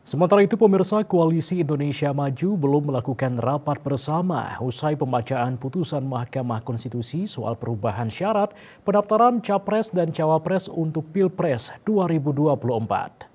Sementara itu, pemirsa Koalisi Indonesia Maju belum melakukan rapat bersama usai pembacaan putusan Mahkamah Konstitusi soal perubahan syarat pendaftaran Capres dan Cawapres untuk Pilpres 2024.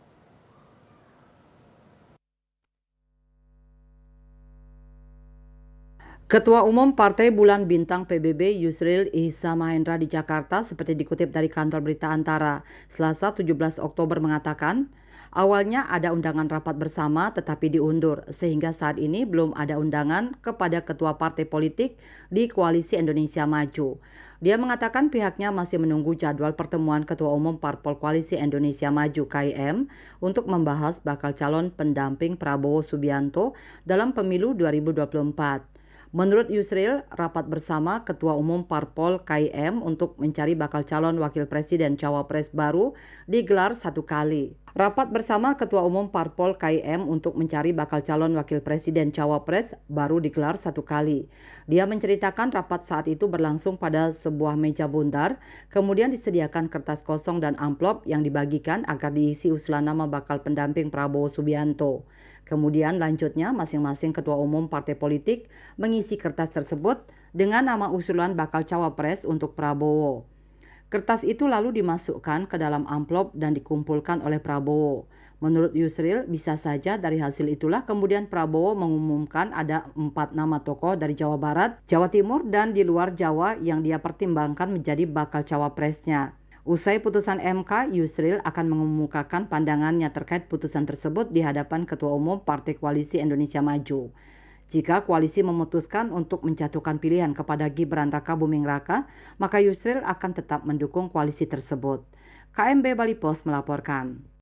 Ketua Umum Partai Bulan Bintang PBB Yusril Ihza Mahendra di Jakarta seperti dikutip dari kantor berita Antara, Selasa 17 Oktober mengatakan, awalnya ada undangan rapat bersama tetapi diundur sehingga saat ini belum ada undangan kepada ketua partai politik di Koalisi Indonesia Maju. Dia mengatakan pihaknya masih menunggu jadwal pertemuan Ketua Umum Parpol Koalisi Indonesia Maju (KIM) untuk membahas bakal calon pendamping Prabowo Subianto dalam pemilu 2024. Menurut Yusril, rapat bersama Ketua Umum Parpol KIM untuk mencari bakal calon wakil presiden cawapres baru digelar satu kali. Rapat bersama Ketua Umum Parpol KIM untuk mencari bakal calon wakil presiden cawapres baru digelar satu kali. Dia menceritakan rapat saat itu berlangsung pada sebuah meja bundar, kemudian disediakan kertas kosong dan amplop yang dibagikan agar diisi usulan nama bakal pendamping Prabowo Subianto. Kemudian lanjutnya masing-masing ketua umum partai politik mengisi kertas tersebut dengan nama usulan bakal cawapres untuk Prabowo. Kertas itu lalu dimasukkan ke dalam amplop dan dikumpulkan oleh Prabowo. Menurut Yusril, bisa saja dari hasil itulah kemudian Prabowo mengumumkan ada 4 nama tokoh dari Jawa Barat, Jawa Timur, dan di luar Jawa yang dia pertimbangkan menjadi bakal cawapresnya. Usai putusan MK, Yusril akan mengemukakan pandangannya terkait putusan tersebut di hadapan Ketua Umum Partai Koalisi Indonesia Maju. Jika koalisi memutuskan untuk menjatuhkan pilihan kepada Gibran Rakabuming Raka, maka Yusril akan tetap mendukung koalisi tersebut. KMB Bali Pos melaporkan.